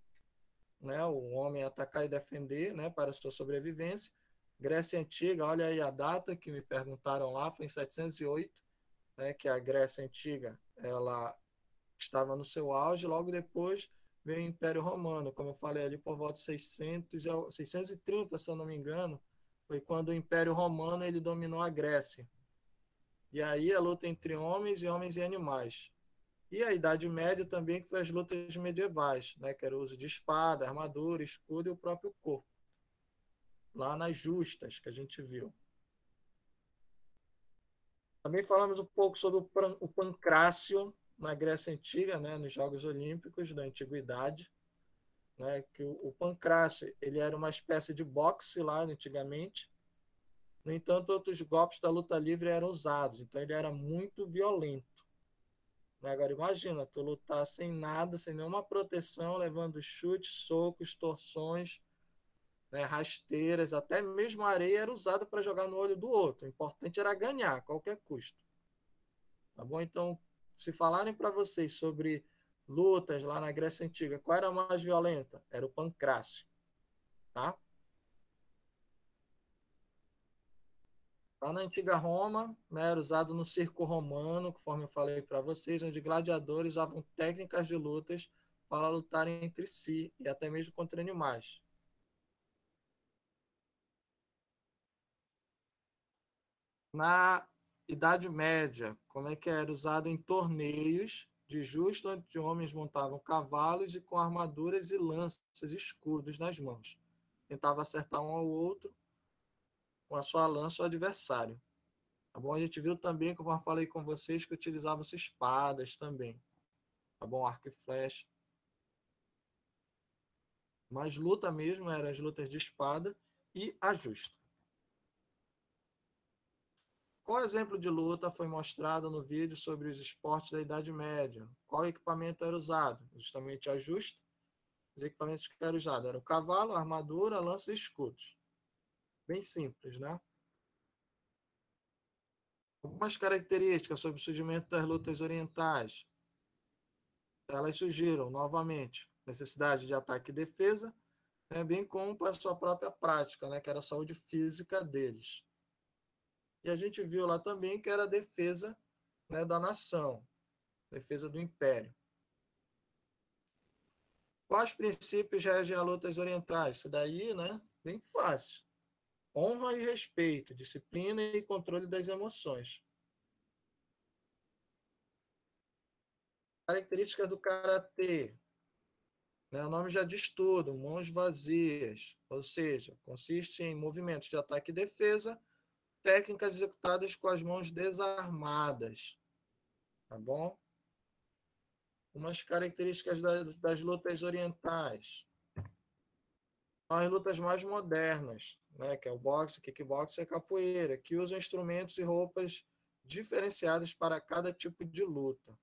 né? O homem atacar e defender, né? Para a sua sobrevivência. Grécia Antiga, olha aí a data que me perguntaram lá, foi em 708, né? Que a Grécia Antiga, ela estava no seu auge, logo depois veio o Império Romano, como eu falei ali, por volta de 630, se eu não me engano, foi quando o Império Romano ele dominou a Grécia. E aí a luta entre homens e animais. E a Idade Média também, que foi as lutas medievais, né, que era o uso de espada, armadura, escudo e o próprio corpo. Lá nas justas, que a gente viu. Também falamos um pouco sobre o pancrácio, na Grécia Antiga, né, nos Jogos Olímpicos da Antiguidade, né, que o pancrácio ele era uma espécie de boxe lá antigamente. No entanto, outros golpes da luta livre eram usados, então ele era muito violento. Agora imagina, tu lutar sem nada, sem nenhuma proteção, levando chutes, socos, torções, né, rasteiras, até mesmo a areia era usada para jogar no olho do outro. O importante era ganhar a qualquer custo. Tá bom? Então, se falarem para vocês sobre lutas lá na Grécia Antiga, qual era a mais violenta? Era o pancrácio. Tá? Lá na antiga Roma, né, era usado no circo romano, conforme eu falei para vocês, onde gladiadores usavam técnicas de lutas para lutarem entre si e até mesmo contra animais. Na Idade Média, como é que era usado em torneios de justo, onde homens montavam cavalos e com armaduras e lanças e escudos nas mãos. Tentava acertar um ao outro com a sua lança o adversário. Tá bom? A gente viu também, como eu falei com vocês, que utilizavam-se espadas também. Tá bom? Arco e flecha. Mas luta mesmo eram as lutas de espada e a justa. Qual exemplo de luta foi mostrado no vídeo sobre os esportes da Idade Média? Qual equipamento era usado? Justamente a justa. Os equipamentos que eram usados eram o cavalo, a armadura, lança e escudos. Bem simples, né? Algumas características sobre o surgimento das lutas orientais. Elas surgiram, novamente, necessidade de ataque e defesa, né, bem como para a sua própria prática, né, que era a saúde física deles. E a gente viu lá também que era a defesa, né, da nação, defesa do império. Quais princípios regem as lutas orientais? Isso daí, né, bem fácil. Honra e respeito, disciplina e controle das emoções. Características do karatê. O nome já diz tudo, mãos vazias, ou seja, consiste em movimentos de ataque e defesa, técnicas executadas com as mãos desarmadas. Tá bom? Umas características das lutas orientais. As lutas mais modernas, né, que é o boxe, kickbox e a capoeira, que usam instrumentos e roupas diferenciadas para cada tipo de luta.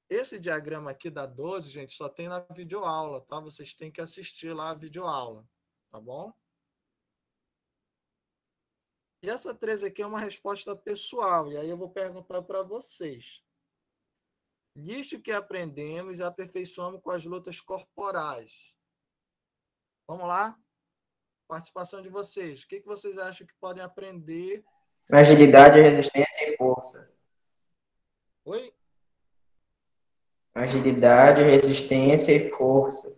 Esse diagrama aqui da 12, gente, só tem na videoaula, tá? Vocês têm que assistir lá a videoaula, tá bom? E essa 13 aqui é uma resposta pessoal, e aí eu vou perguntar para vocês. Liste o que aprendemos e aperfeiçoamos com as lutas corporais. Vamos lá? Participação de vocês. O que vocês acham que podem aprender? Agilidade, resistência e força. Oi? Agilidade, resistência e força.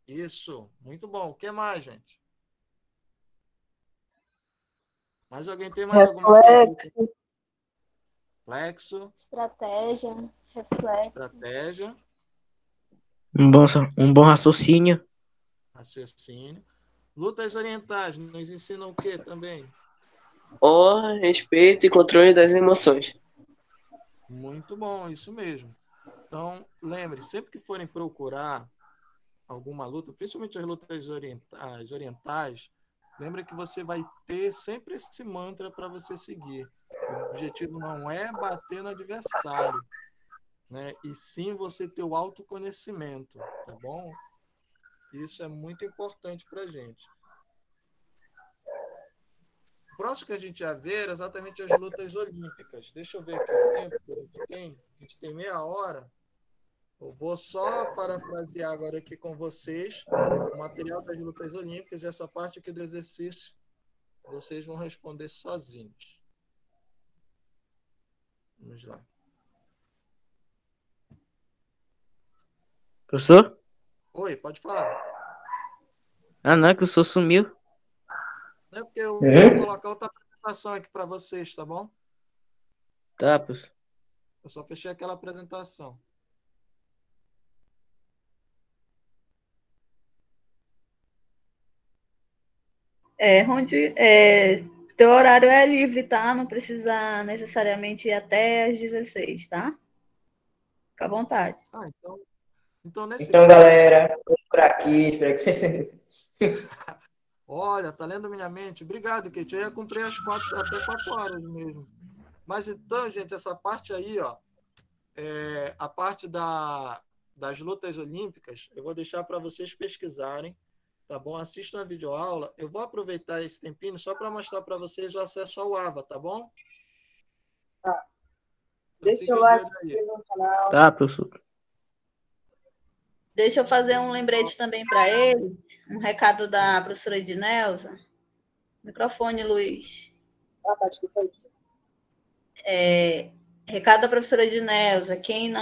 Isso, muito bom. O que mais, gente? Mais alguém tem mais alguma pergunta? Reflexo. Estratégia. Reflexo. Estratégia. Um bom raciocínio. Raciocínio. Lutas orientais nos ensinam o que também? Honra, respeito e controle das emoções. Muito bom, isso mesmo. Então, lembre, sempre que forem procurar alguma luta, principalmente as lutas orientais, lembre que você vai ter sempre esse mantra para você seguir. O objetivo não é bater no adversário. né? E sim você ter o autoconhecimento, tá bom? Isso é muito importante para a gente. O próximo que a gente ia ver era exatamente as lutas olímpicas. Deixa eu ver aqui o tempo que a gente tem. A gente tem meia hora. Eu vou só parafrasear agora aqui com vocês o material das lutas olímpicas e essa parte aqui do exercício vocês vão responder sozinhos. Vamos lá. Professor? Oi, pode falar. Ah, não, é que o senhor sumiu. Não é porque eu vou colocar outra apresentação aqui para vocês, tá bom? Tá, professor. Eu só fechei aquela apresentação. Onde teu horário é livre, tá? Não precisa necessariamente ir até às 16, tá? Fica à vontade. Ah, então nesse Então, caso, galera, por aqui, espero que vocês... olha, tá lendo minha mente. Obrigado, Kate. Eu ia cumprir até 4 horas mesmo. Mas então, gente, essa parte aí, ó, a parte das lutas olímpicas, eu vou deixar para vocês pesquisarem, tá bom? Assistam a videoaula. Eu vou aproveitar esse tempinho só para mostrar para vocês o acesso ao AVA, tá bom? Tá. Então, Deixa o like, se inscreva no canal. Tá, professor. Deixa eu fazer um lembrete também para ele, um recado da professora Ednelza. Microfone, Luiz. Ah, tá, desculpa aí. Recado da professora Ednelza, quem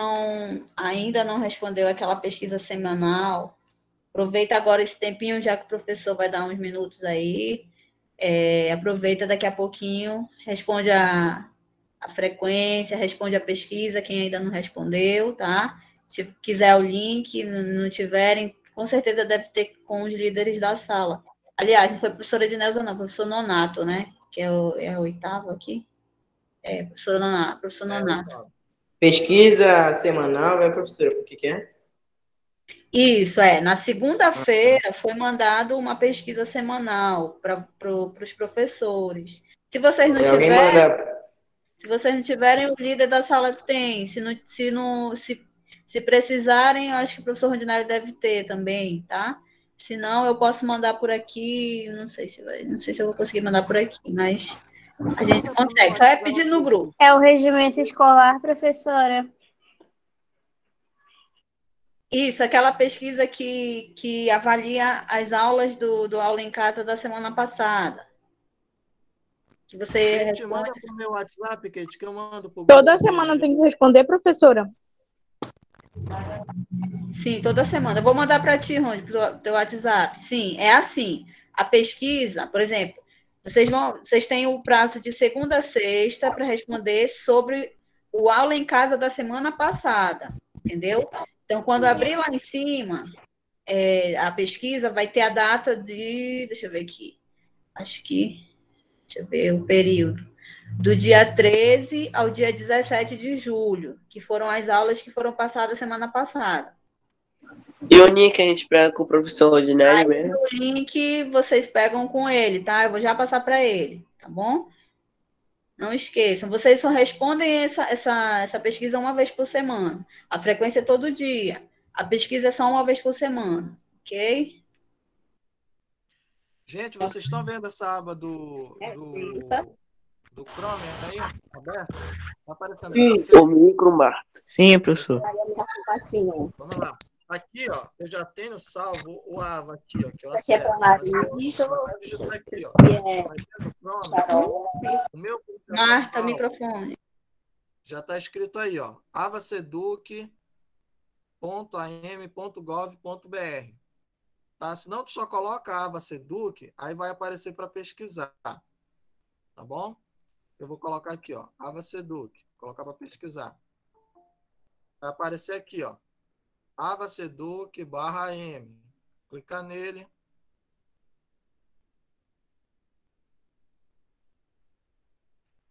ainda não respondeu aquela pesquisa semanal, aproveita agora esse tempinho, já que o professor vai dar uns minutos aí, aproveita daqui a pouquinho, responde a frequência, responde a pesquisa, quem ainda não respondeu, tá? Se quiser o link, não tiverem, com certeza deve ter com os líderes da sala. Aliás, não foi a professora Ednelza, não, professor Nonato, né? Que é o oitavo aqui. Professor Nonato. Pesquisa semanal, professora? O que é? Isso, na segunda-feira foi mandado uma pesquisa semanal para os professores. Se vocês não tiverem, se vocês não tiverem, o líder da sala tem. Se precisarem, eu acho que o professor Rondinelli deve ter também, tá? Se não, eu posso mandar por aqui. Não sei se eu vou conseguir mandar por aqui, mas a gente consegue. Só é pedir no grupo. É o regimento escolar, professora. Isso, aquela pesquisa que avalia as aulas do aula em casa da semana passada. Que você Kate, manda pro meu WhatsApp, Kate, que eu mando pro Toda semana tem que responder, professora? Sim, toda semana. Eu vou mandar para ti, Rony, pro teu WhatsApp. Sim, é assim. A pesquisa, por exemplo, vocês têm o prazo de segunda a sexta para responder sobre o aula em casa da semana passada, entendeu? Então, quando abrir lá em cima, a pesquisa vai ter a data de... Deixa eu ver aqui. Deixa eu ver o período. Do dia 13 ao dia 17 de julho, que foram as aulas que foram passadas semana passada. E o link a gente pega com o professor Rodinelli mesmo? O link vocês pegam com ele, tá? Eu vou já passar para ele, tá bom? Não esqueçam, vocês só respondem essa pesquisa uma vez por semana. A frequência é todo dia. A pesquisa é só uma vez por semana, ok? Gente, vocês estão vendo essa aba do Chrome aí, aberto? Tá aparecendo aí? O micro, Marta. Sim, professor. Vamos lá. Aqui, ó, eu já tenho salvo o AVA aqui, ó, que eu Aqui é acesso. para Aqui, ó. O meu Marta, microfone. já está escrito aí, ó, avaseduc.am.gov.br. Tá? Se não, tu só coloca avaseduc, aí vai aparecer para pesquisar. Tá bom? Eu vou colocar aqui, ó, avaseduc, colocar para pesquisar. Vai aparecer aqui, ó, avaseduc/am. Clicar nele.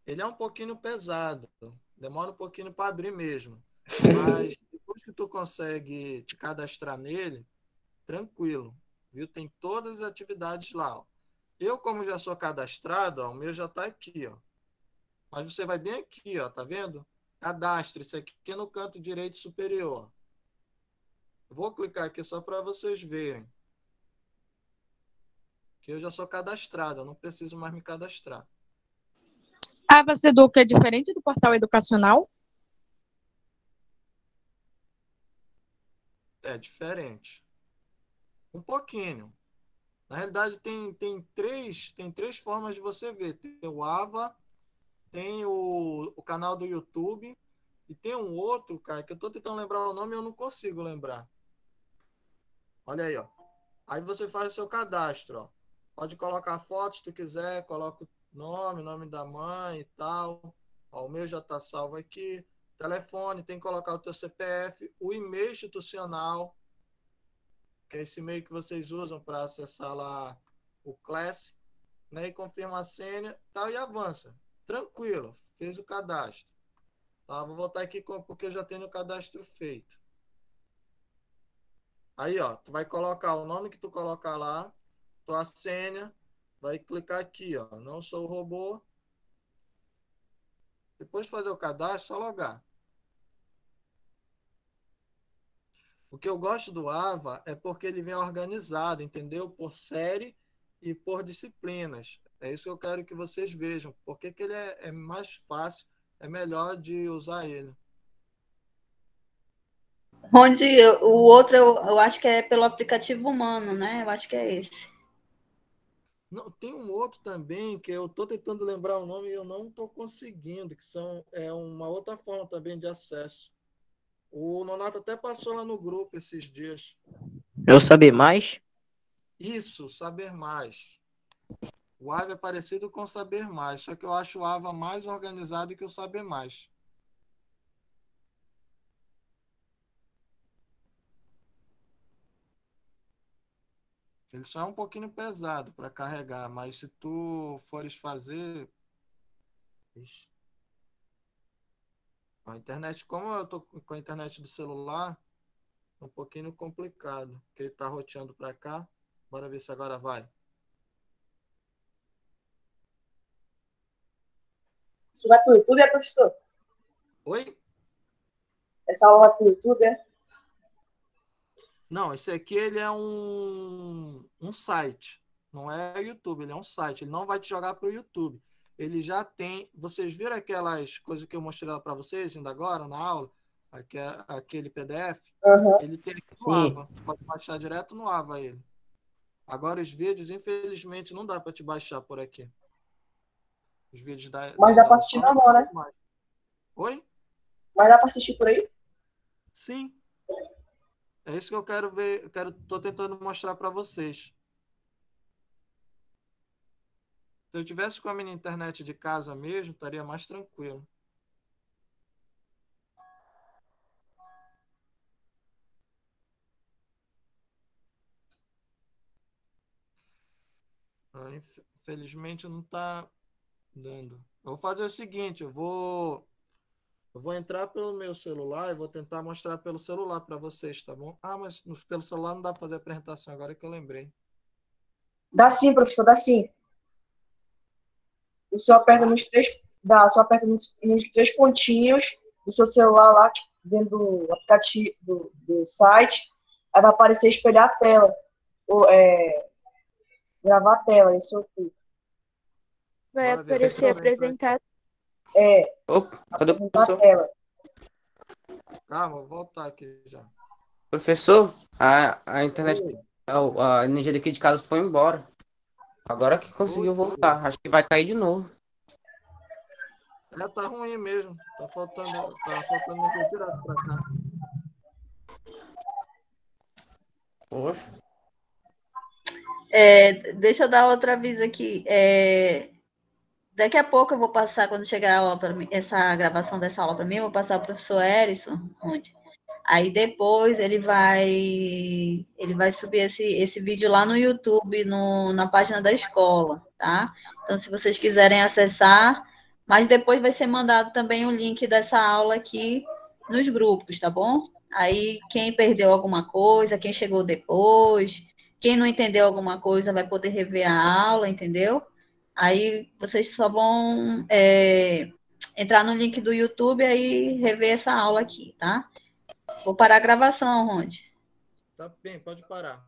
Ele é um pouquinho pesado, demora um pouquinho para abrir mesmo. Mas depois que tu consegue te cadastrar nele, tranquilo, viu? Tem todas as atividades lá, ó. Eu, como já sou cadastrado, ó, o meu já está aqui, ó. Mas você vai bem aqui, ó, tá vendo? Cadastre-se aqui no canto direito superior. Vou clicar aqui só para vocês verem. Que eu já sou cadastrado, eu não preciso mais me cadastrar. A Ava Seduca é diferente do portal educacional? É diferente. Um pouquinho. Na realidade, tem três formas de você ver. Tem o Ava, tem o canal do YouTube e tem um outro, cara, que eu estou tentando lembrar o nome e eu não consigo lembrar. Olha aí, ó. Aí você faz o seu cadastro, ó. Pode colocar foto se tu quiser, coloca o nome da mãe e tal. Ó, o meu já está salvo aqui. Telefone, tem que colocar o teu CPF, o e-mail institucional, que é esse e-mail que vocês usam para acessar lá o Class, né? E confirma a senha, tal, e avança. Tranquilo, fez o cadastro. Tá, vou voltar aqui porque eu já tenho o cadastro feito. Aí, ó, tu vai colocar o nome que tu colocar lá, tua senha, vai clicar aqui, ó, não sou robô. Depois de fazer o cadastro, só logar. O que eu gosto do Ava é porque ele vem organizado, entendeu? Por série e por disciplinas. É isso que eu quero que vocês vejam. Porque que ele é mais fácil, é melhor de usar ele. Onde o outro eu acho que é pelo aplicativo humano, né? Eu acho que é esse. Não, tem um outro também que eu estou tentando lembrar o nome e eu não estou conseguindo, que é uma outra forma também de acesso. O Nonato até passou lá no grupo esses dias. Eu saber mais? Isso, Saber Mais. O Ava é parecido com o Saber Mais, só que eu acho o Ava mais organizado que o Saber Mais. Ele só é um pouquinho pesado para carregar, mas se tu fores fazer... Ixi. A internet, como eu tô com a internet do celular, é um pouquinho complicado, porque ele tá roteando para cá. Bora ver se agora vai. Isso vai pro YouTube, professor? Oi? Essa aula vai pro YouTube, é? Não, esse aqui ele é um site. Não é YouTube, ele é um site. Ele não vai te jogar para o YouTube. Ele já tem... Vocês viram aquelas coisas que eu mostrei lá para vocês ainda agora na aula? Aquele PDF? Uhum. Ele tem aqui no Ava. Tu pode baixar direto no Ava ele. Agora os vídeos, infelizmente, não dá para te baixar por aqui. Os vídeos Mas dá para assistir normal, né? Oi? Mas dá para assistir por aí? Sim. É isso que eu quero ver. Tô tentando mostrar para vocês. Se eu tivesse com a minha internet de casa mesmo, estaria mais tranquilo. Infelizmente não está dando. Eu vou fazer o seguinte, eu vou entrar pelo meu celular e vou tentar mostrar pelo celular para vocês, tá bom? Ah, mas pelo celular não dá para fazer apresentação, agora que eu lembrei. Dá sim, professor, dá sim. O senhor aperta nos três, só aperta nos três pontinhos do seu celular lá, dentro do aplicativo do site, aí vai aparecer espelhar a tela, ou gravar a tela, isso eu Vai aparecer apresentar. Opa, cadê o apresentar a professor? tela. Calma, vou voltar aqui já. Professor, a internet, a energia daqui de casa foi embora. Agora que conseguiu voltar. Acho que vai cair de novo. Tá ruim mesmo. Tá faltando energia direto para cá. Poxa. Deixa eu dar outro aviso aqui. Daqui a pouco eu vou passar, quando chegar a aula essa gravação dessa aula para mim, eu vou passar o professor Erison, onde? Aí depois ele vai subir esse vídeo lá no YouTube, na página da escola, tá? Então, se vocês quiserem acessar, mas depois vai ser mandado também o link dessa aula aqui nos grupos, tá bom? Aí quem perdeu alguma coisa, quem chegou depois, quem não entendeu alguma coisa vai poder rever a aula, entendeu? Aí vocês só vão entrar no link do YouTube e rever essa aula aqui, tá? Vou parar a gravação, Ronde. Tá bem, pode parar.